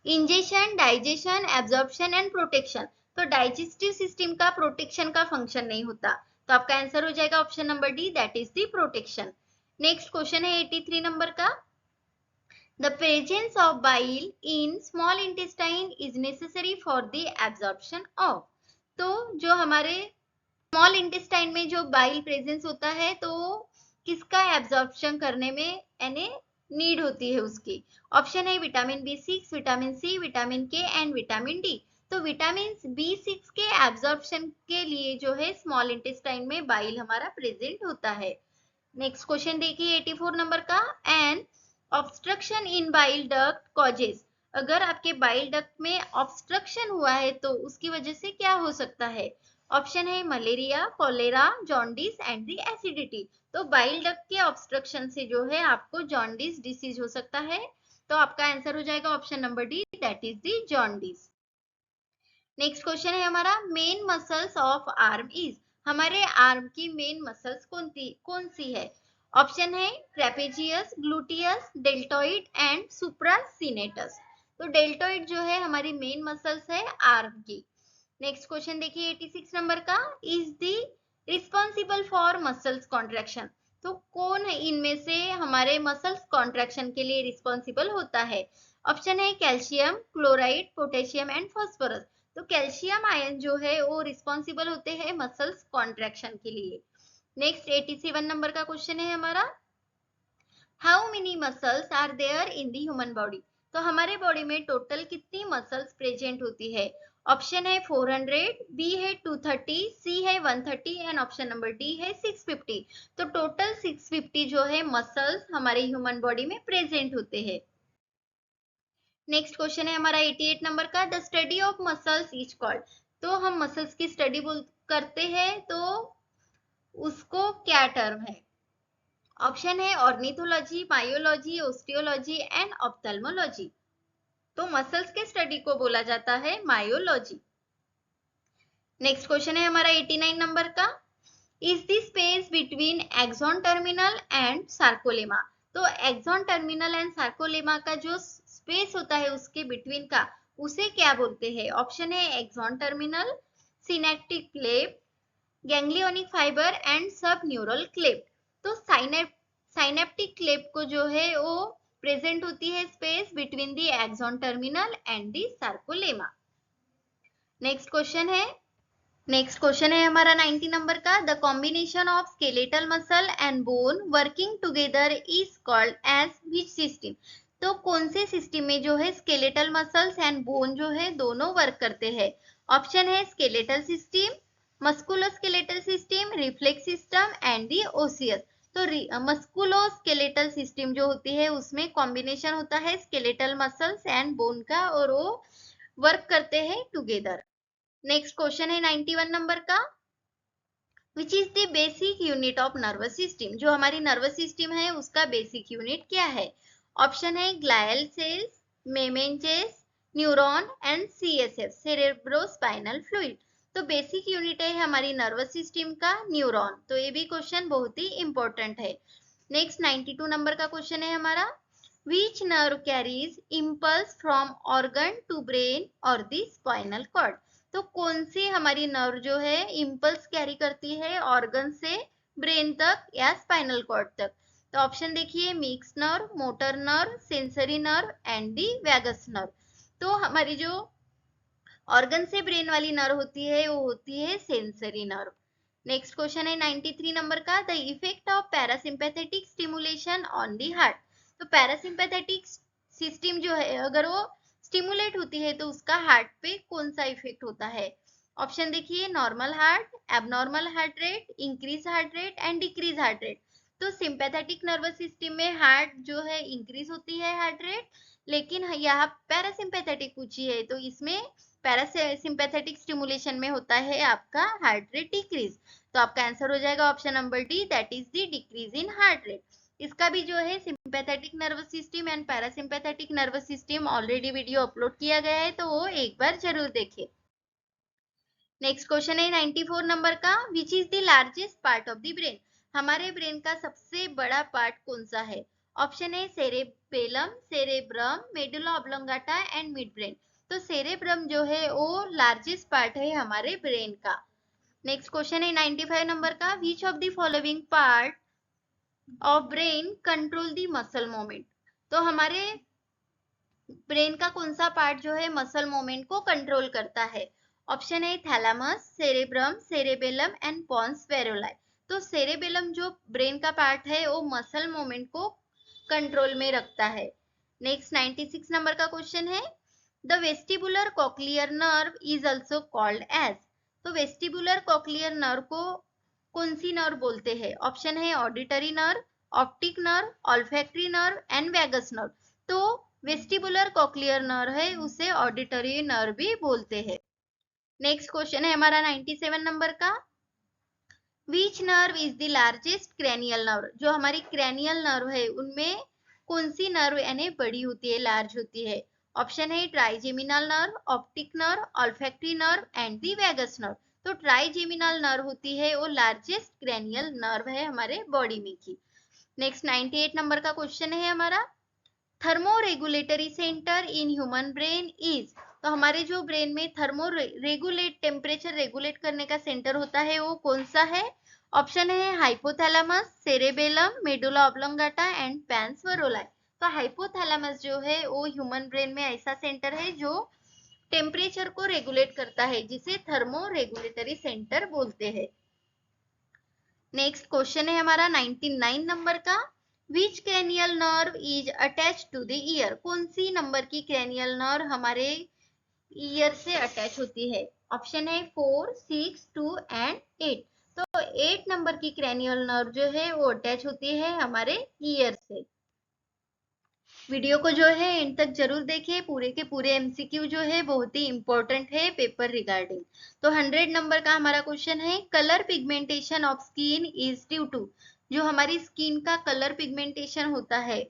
ingestion, digestion, absorption and protection. तो डाइजेस्टिव सिस्टम का प्रोटेक्शन का फंक्शन नहीं होता, तो आपका आंसर हो जाएगा option number D, that is the protection. Next question है 83 नंबर का, the presence of bile in small intestine is necessary for the absorption of. तो जो हमारे स्मॉल इंटेस्टाइन में जो बाइल प्रेजेंस होता है तो किसका एब्जॉर्प्शन करने में यानी नीड होती है उसकी? ऑप्शन है vitamin B6, vitamin C, vitamin K and vitamin D. तो विटामिन B6 के एब्जॉर्प्शन के लिए जो है स्मॉल इंटेस्टाइन में बाइल हमारा प्रेजेंट होता है। नेक्स्ट क्वेश्चन देखिए 84 नंबर का, an obstruction in bile duct causes. अगर आपके बाइल डक्ट में ऑब्स्ट्रक्शन हुआ है तो उसकी वजह से क्या हो सकता है? ऑप्शन है malaria, cholera, jaundice and the acidity. तो बाइल डक्ट के ऑब्स्ट्रक्शन से जो है आपको जॉन्डिस डिसीज हो सकता है। तो आपका आंसर हो जाएगा option number D, that is the jaundice. Next question है हमारा, main muscles of arm is. हमारे आर्म की मेन मसल्स कौन सी है? ऑप्शन है ट्रेपेजियस, ग्लूटियस, डेल्टोइड एंड सुप्रासिनेटस। तो डेल्टोइड जो है हमारी मेन मसल्स है आर्म की। नेक्स्ट क्वेश्चन देखिए 86 नंबर का, is the responsible for muscles contraction. तो कौन है इनमें से हमारे मसल्स कॉन्ट्रैक्शन के लिए रिस्पॉन्सिबल होता है? ऑप्शन है calcium, chloride, potassium and phosphorus. तो कैल्शियम आयन जो है वो रिस्पॉन्सिबल होते हैं मसल्स कॉन्ट्रैक्शन के लिए। नेक्स्ट 87 नंबर का क्वेश्चन है हमारा, how many muscles are there in the human body. तो हमारे बॉडी में टोटल कितनी मसल्स प्रेजेंट होती है? ऑप्शन है 400, बी है 230, सी है 130 एंड ऑप्शन नंबर डी है 650। तो टोटल 650 जो है मसल्स हमारे ह्यूमन बॉडी में प्रेजेंट होते हैं। नेक्स्ट क्वेश्चन है हमारा 88 नंबर का, the study of muscles is called. तो हम मसल्स की स्टडी करते हैं तो उसको क्या टर्म है? ऑप्शन है ornithology, myology, osteology and ophthalmology. तो मसल्स के स्टडी को बोला जाता है मायोलॉजी। नेक्स्ट क्वेश्चन है हमारा 89 नंबर का, is the space between axon terminal and sarcolemma. तो एक्सॉन टर्मिनल एंड सार्कोलेमा का जो स्पेस होता है उसके बिटवीन का, उसे क्या बोलते हैं? ऑप्शन है axon terminal, synaptic cleft, ganglionic fibre and sub neural cleft. तो साइनेप्टिक क्लेफ्ट को जो है वो प्रेजेंट होती है space between the axon terminal and the sarcolemma. Next question है हमारा 90 नंबर का, the combination of skeletal muscle and bone working together is called as which system. तो कौन से सिस्टम में जो है स्केलेटल मसल्स एंड बोन जो है दोनों वर्क करते हैं। ऑप्शन है skeletal system, musculoskeletal system, reflex system and the osseous. तो मस्कुलोस्केलेटल सिस्टम जो होती है उसमें कॉम्बिनेशन होता है स्केलेटल मसल्स एंड बोन का और वो वर्क करते हैं टुगेदर। नेक्स्ट क्वेश्चन है 91 नंबर का, which is the basic unit of nervous system. जो हमारी नर्वस सिस्टम है उसका बेसिक यूनिट क्या है। ऑप्शन है glial cells, meninges, neuron and CSF, cerebrospinal fluid. तो बेसिक यूनिट है हमारी नर्वस सिस्टम का न्यूरॉन। तो ये भी क्वेश्चन बहुत ही इंपॉर्टेंट है। नेक्स्ट 92 नंबर का क्वेश्चन है हमारा, which nerve carries impulse from organ to brain or the spinal cord। तो कौन सी हमारी नर्व जो है इम्पल्स कैरी करती है ऑर्गन से ब्रेन तक या स्पाइनल कॉर्ड तक। तो ऑप्शन देखिए, mix nerve, motor nerve, sensory nerve and the vagus nerve. तो हमारी जो ऑर्गन से ब्रेन वाली नर्व होती है वो होती है सेंसरी नर्व। नेक्स्ट क्वेश्चन है 93 नंबर का, the effect of parasympathetic stimulation on the heart. तो पैरासिम्पैथेटिक सिस्टम जो है अगर वो स्टिमुलेट होती है तो उसका हार्ट पे कौन सा इफेक्ट होता है। ऑप्शन देखिए, normal heart, abnormal heart rate, increase heart rate and decrease heart rate. तो सिंपैथेटिक नर्वस सिस्टम में हार्ट जो है इंक्रीज होती है हार्ट रेट, लेकिन यहाँ पैरासिम्पैथेटिक पूछी है तो इसमें पैरासिम्पैथेटिक स्टिमुलेशन में होता है आपका हार्ट रेट डिक्रीज। तो आपका आंसर हो जाएगा option number D, that is the decrease in heart rate. इसका भी जो है sympathetic nervous system and parasympathetic nervous system already video upload किया गया है तो वो एक बार जरूर देखें। नेक्स्ट क्वेश्चन है 94 नंबर का, which is the largest part of the brain. हमारे ब्रेन का सबसे बड़ा पार्ट कौन सा है। ऑप्शन है cerebellum, cerebrum, medulla oblongata and mid brain. तो सेरेब्रम जो है वो लार्जेस्ट पार्ट है हमारे ब्रेन का। नेक्स्ट क्वेश्चन है 95 नंबर का, which of the following part of brain control the muscle movement. तो हमारे ब्रेन का कौन सा पार्ट जो है मसल मूवमेंट को कंट्रोल करता है। ऑप्शन है thalamus, cerebrum, cerebellum and pons varolii. तो सेरेबेलम जो ब्रेन का पार्ट है वो मसल मूवमेंट को कंट्रोल में रखता है। नेक्स्ट 96 नंबर का क्वेश्चन है, the vestibular cochlear nerve is also called as. तो वेस्टिबुलर कॉक्लियर नर्व को कौन सी नर्व बोलते हैं। ऑप्शन है auditory nerve, optic nerve, olfactory nerve and vagus nerve. तो वेस्टिबुलर कॉक्लियर नर्व है उसे ऑडिटरी नर्व भी बोलते हैं। नेक्स्ट क्वेश्चन है हमारा 97 नंबर का, which nerve is the largest cranial nerve. जो हमारी क्रैनियल नर्व है उनमें कौन सी नर्व यानी बड़ी होती है, लार्ज होती है। ऑप्शन है trigeminal nerve, optic nerve, olfactory nerve and the vagus nerve. तो ट्राइजेमिनल नर्व होती है वो लार्जेस्ट क्रैनियल नर्व है हमारे बॉडी में की। नेक्स्ट 98 नंबर का क्वेश्चन है हमारा, thermo regulatory centre in human brain is. तो हमारे जो ब्रेन में थर्मो रेगुलेट टेम्परेचर रेगुलेट करने का सेंटर होता है वो कौन सा है। ऑप्शन है hypothalamus, cerebellum, medulla oblongata and पैंस वेरुलाई। तो हाइपोथैलेमस जो है वो ह्यूमन ब्रेन में ऐसा सेंटर है जो टेम्परेचर को रेगुलेट करता है जिसे थर्मो रेगुलेटरी सेंटर बोलते हैं। नेक्स्ट क्वेश्चन है हमारा 99 नंबर का, which cranial nerve is attach to the ear. कौन सी नंबर की क्रैनियल नर्व हमारे ईयर से अटैच होती है। ऑप्शन है 4, 6, 2 एंड 8। तो 8 नंबर की क्रैनियल नर्व जो है वो अटैच होती है हमारे ईयर से। वीडियो को जो है एंड तक जरूर देखें, पूरे के पूरे एमसीक्यू जो है बहुत ही इंपॉर्टेंट है पेपर रिगार्डिंग। तो 100 नंबर का हमारा क्वेश्चन है, colour pigmentation of skin is due to. जो हमारी स्किन का कलर पिगमेंटेशन होता है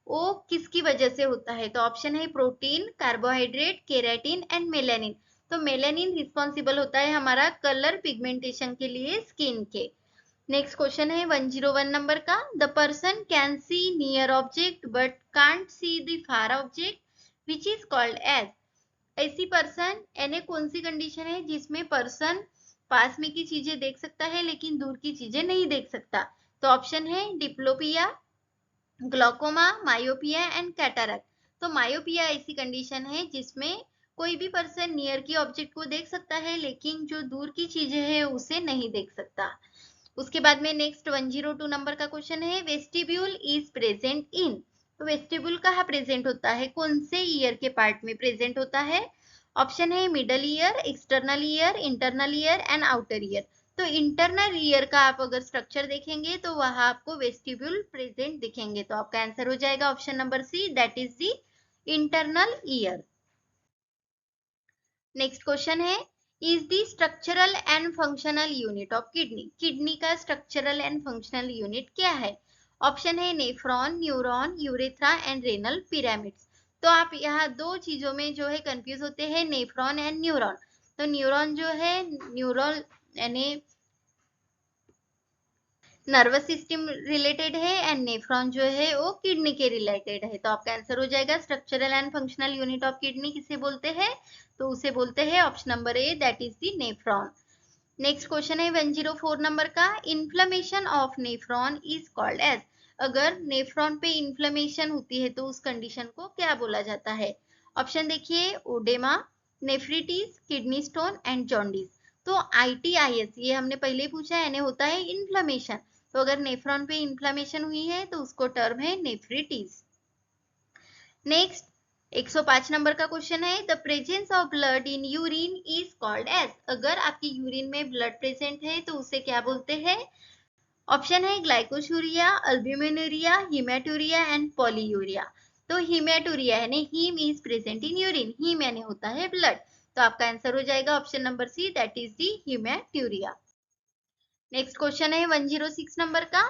वो किसकी वजह से होता है। तो ऑप्शन है protein, carbohydrate, keratin and melanin. तो मेलानिन रिस्पॉन्सिबल होता है हमारा कलर पिगमेंटेशन के लिए स्किन के। नेक्स्ट क्वेश्चन है 101 नंबर का, the person can see near object but can't see the far object which is called as. ऐसी पर्सन यानी कौन सी कंडीशन है जिसमें पर्सन पास में की चीजें देख सकता है लेकिन दूर की चीजें नहीं देख सकता। तो ऑप्शन है diplopia, glaucoma, myopia and cataract. तो मायोपिया ऐसी कंडीशन है जिसमें कोई भी पर्सन नियर की ऑब्जेक्ट को देख सकता है लेकिन जो दूर की चीजें हैं उसे नहीं देख सकता। उसके बाद में नेक्स्ट 102 नंबर का क्वेश्चन है, वेस्टिब्यूल इज प्रेजेंट इन। तो वेस्टिब्यूल कहाँ प्रेजेंट होता है, कौन से ईयर के पार्ट में प्रेजेंट होता है? ऑप्शन है middle ear, external ear, internal ear and outer ear. तो इंटरनल ईयर का आप अगर स्ट्रक्चर देखेंगे तो वहां आपको वेस्टिब्यूल प्रेजेंट दिखेंगे। तो आपका आंसर हो जाएगा option number C, that is the internal ear. Next question है, is the structural and functional unit of kidney. Kidney का स्ट्रक्चरल एंड फंक्शनल यूनिट क्या है? ऑप्शन है nephron, neuron, urethra and renal pyramids. तो आप यहाँ दो चीजों में जो है कंफ्यूज होते हैं, नेफ्रॉन एंड न्यूरॉन। तो न्यूरॉन जो है न्यूरल यानी नर्वस सिस्टम रिलेटेड है एंड नेफ्रॉन जो है वो किडनी के रिलेटेड है। तो आपका आंसर हो जाएगा structural and functional unit of kidney किसे बोलते हैं? तो उसे बोलते हैं option number A, that is the nephron. Next question है 104 नंबर का, inflammation of nephron is called as. अगर नेफ्रॉन पे इन्फ्लेमेशन होती है तो उस कंडीशन को क्या बोला जाता है? ऑप्शन देखिए, oedema, नेफ्रिटिस, kidney stone and jaundice. तो ITIS ये हमने पहले ही पूछा है, यानी होता है इन्फ्लेमेशन। तो अगर नेफ्रॉन पे इन्फ्लेमेशन हुई है तो उसको टर्म है नेफ्रिटिस। नेक्स्ट 105 नंबर का क्वेश्चन है, the presence of blood in urine is called as. अगर आपकी यूरिन में ब्लड प्रेजेंट है तो उसे क्या बोलते हैं? ऑप्शन है ग्लाइकोशूरिया, अल्ब्यूमिनुरिया, हीमेटूरिया एंड पॉलीयूरिया। तो हीमेटूरिया यानी haem is present in urine, haem यानी होता है ब्लड। तो आपका आंसर हो जाएगा option number C, that is the haematuria. Next question है 106 नंबर का,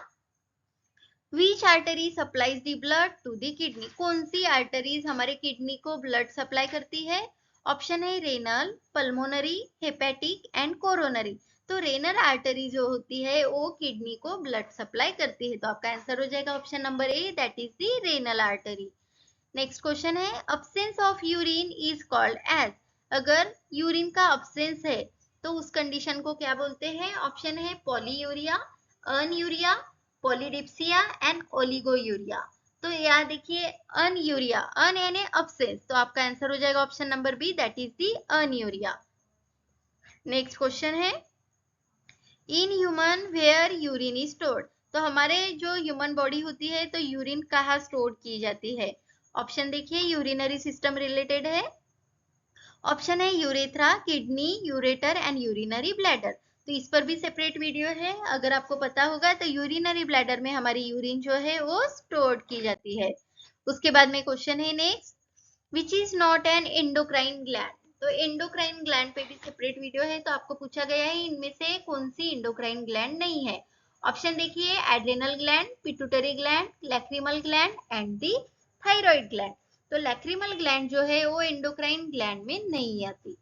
which artery supplies the blood to the kidney. कौन सी आर्टरीज हमारे किडनी को ब्लड सप्लाई करती है? ऑप्शन है renal, pulmonary, hepatic and coronary. तो रेनल आर्टरी जो होती है वो किडनी को ब्लड सप्लाई करती है। तो आपका आंसर हो जाएगा option number A, that is the renal artery. Next question है, absence of urine is called as. अगर यूरिन का अब्सेंस है तो उस कंडीशन को क्या बोलते हैं? ऑप्शन है पॉलीयूरिया, अनयूरिया, पॉलीडिप्सिया एंड ओलिगोयूरिया। तो यहाँ देखिए अनयूरिया, अन यानी अब्सेंस, तो आपका आंसर हो जाएगा option number B, that is the anuria. Next question है, in human where urine is stored. तो हमारे जो ह्यूमन बॉडी होती है तो यूरिन कहाँ स्टोर की जाती है? ऑप्शन देखिए, यूरिनरी सिस्टम रिलेटेड है। ऑप्शन है urethra, kidney, ureter and urinary bladder. तो इस पर भी सेपरेट वीडियो है, अगर आपको पता होगा। तो यूरिनरी ब्लैडर में हमारी यूरिन जो है वो स्टोर की जाती है। उसके बाद में क्वेश्चन है next, which is not an endocrine gland. तो एंडोक्राइन ग्लैंड पे भी सेपरेट वीडियो है। तो आपको पूछा गया है इनमें से कौन सी एंडोक्राइन ग्लैंड नहीं है। ऑप्शन देखिए, adrenal gland, pituitary gland, lacrimal gland and the thyroid gland. तो लैक्रिमल ग्लैंड जो है वो एंडोक्राइन ग्लैंड में नहीं आती।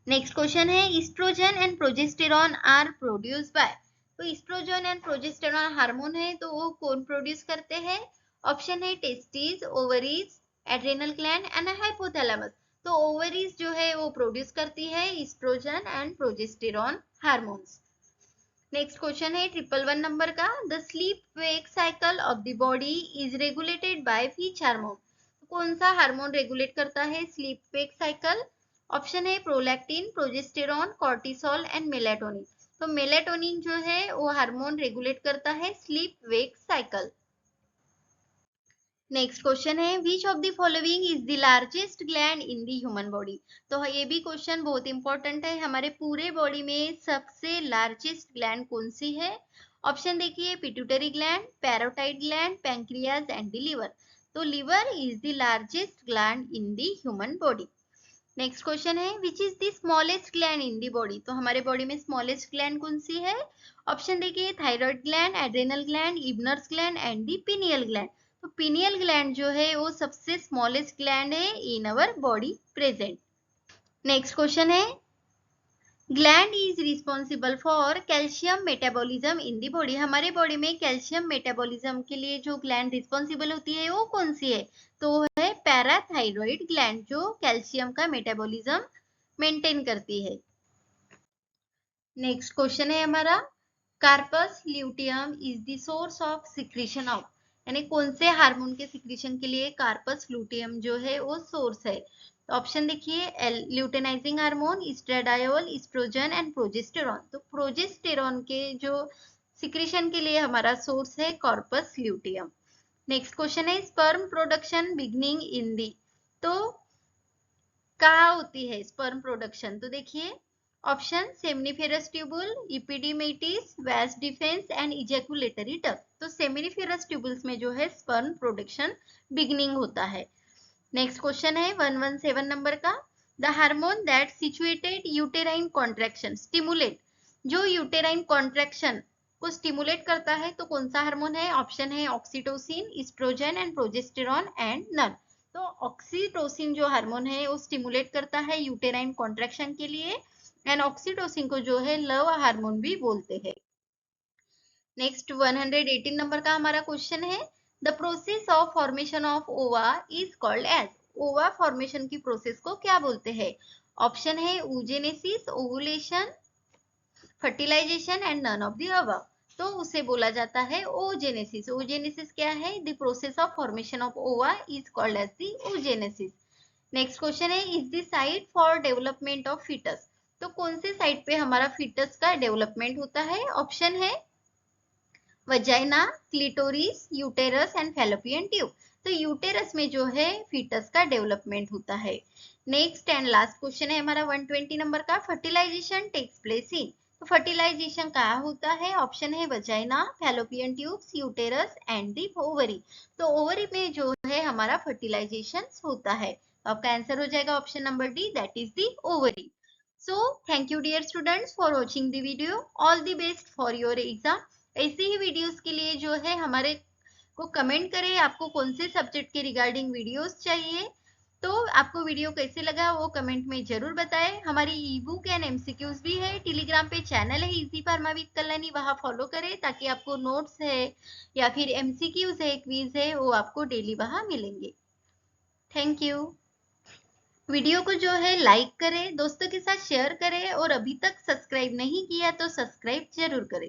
नेक्स्ट क्वेश्चन है, oestrogen and progesterone are produce by. तो ईस्ट्रोजन एंड प्रोजेस्टेरॉन हार्मोन है, तो वो कौन प्रोड्यूस करते हैं? ऑप्शन है testis, ovaries, adrenal gland and hypothalamus. तो ओवरीज जो है वो प्रोड्यूस करती है oestrogen and progesterone hormones. Next question है 111 नंबर का, the sleep wake cycle of the body is regulated by which hormone. कौन सा हार्मोन रेगुलेट करता है स्लीप वेक साइकिल? ऑप्शन है prolactin, progesterone, cortisol and melatonin. तो मेलाटोनिन जो है वो हार्मोन रेगुलेट करता है sleep wake cycle. Next question है, which of the following is the largest gland in the human body. तो ये भी क्वेश्चन बहुत इंपॉर्टेंट है, हमारे पूरे बॉडी में सबसे लार्जेस्ट ग्लैंड कौन सी है? ऑप्शन देखिए, pituitary gland, parotid gland, pancreas and the liver. तो liver is the largest gland in the human body. Next question है, which is the smallest gland in the body. तो हमारे body में smallest gland कौन सी है? Option देखिए, thyroid gland, adrenal gland, Ebner's gland and the pineal gland. तो pineal gland जो है वो सबसे स्मॉलेस्ट ग्लैंड है in our body present. Next question है, gland is responsible for calcium metabolism in the body. हमारे बॉडी में कैल्शियम मेटाबॉलिज्म के लिए जो ग्लैंड रिस्पॉन्सिबल होती है वो कौन सी है? तो वो है पैराथाइरॉइड ग्लैंड, जो कैल्शियम का मेटाबॉलिज्म मेंटेन करती है। नेक्स्ट क्वेश्चन है हमारा, corpus luteum is the source of secretion of. यानी कौन से हार्मोन के सिक्रीशन के लिए कार्पस लुटियम जो है वो सोर्स है। तो ऑप्शन देखिए, luteinising hormone, oestradiol, oestrogen and progesterone. तो प्रोजेस्टेरॉन के जो सिक्रीशन के लिए हमारा सोर्स है कॉर्पस ल्यूटियम। नेक्स्ट क्वेश्चन है, sperm production beginning in the. तो कहाँ होती है स्पर्म प्रोडक्शन? तो देखिए ऑप्शन, सेमिनिफेरस ट्यूबुल, इपिडीमेटिस, वास डिफेंस एंड इजैकुलेटरी डक्ट। तो सेमिनिफेरस ट्यूबुल्स में जो है स्पर्म प्रोडक्शन बिगनिंग होता है। नेक्स्ट क्वेश्चन है 117 नंबर का, the hormone that situated uterine contraction stimulate. जो यूटेराइन कॉन्ट्रैक्शन को स्टिमुलेट करता है तो कौन सा हार्मोन है? ऑप्शन है oxytocin, oestrogen and progesterone and none. तो ऑक्सीटोसिन जो हार्मोन है वो स्टिमुलेट करता है यूटेराइन कॉन्ट्रैक्शन के लिए, एंड ऑक्सीटोसिन को जो है लव हार्मोन भी बोलते हैं। नेक्स्ट 118 नंबर का हमारा क्वेश्चन है, the process of formation of ova is called as. Ova formation की प्रोसेस को क्या बोलते हैं? ऑप्शन है oogenesis, ovulation, fertilization and none of the above. तो उसे बोला जाता है oogenesis। oogenesis क्या है? The process of formation of ova is called as the oogenesis। Next question है, is the site for development of foetus. तो कौन से साइट पे हमारा फीटस का डेवलपमेंट होता है? ऑप्शन है vagina, clitoris, uterus and fallopian tube. तो यूटेरस में जो है फीटस का डेवलपमेंट होता है। नेक्स्ट एंड लास्ट क्वेश्चन है हमारा 120 नंबर का, फर्टिलाइजेशन टेक्स प्लेस इन। तो फर्टिलाइजेशन कहाँ होता है? ऑप्शन है vagina, fallopian tubes, uterus and the ovary. तो ओवरी में जो है हमारा फर्टिलाइजेशन होता है। तो आपका आंसर हो जाएगा option number D, that is the ovary. So thank you dear students for watching the video. All the best for your exam. ऐसे ही वीडियोस के लिए जो है हमारे को कमेंट करें आपको कौन से सब्जेक्ट के रिगार्डिंग वीडियोस चाहिए। तो आपको वीडियो कैसे लगा वो कमेंट में जरूर बताएं। हमारी ई बुक एंड एमसीक्यूज भी है, टेलीग्राम पे चैनल है इजी फार्मा विद कल्याणी, वहां फॉलो करें ताकि आपको नोट्स है या फिर एमसीक्यूज है, क्विज है, वो आपको डेली वहां मिलेंगे। Thank you. वीडियो को जो है लाइक करें, दोस्तों के साथ शेयर करें और अभी तक सब्सक्राइब नहीं किया तो सब्सक्राइब जरूर करें।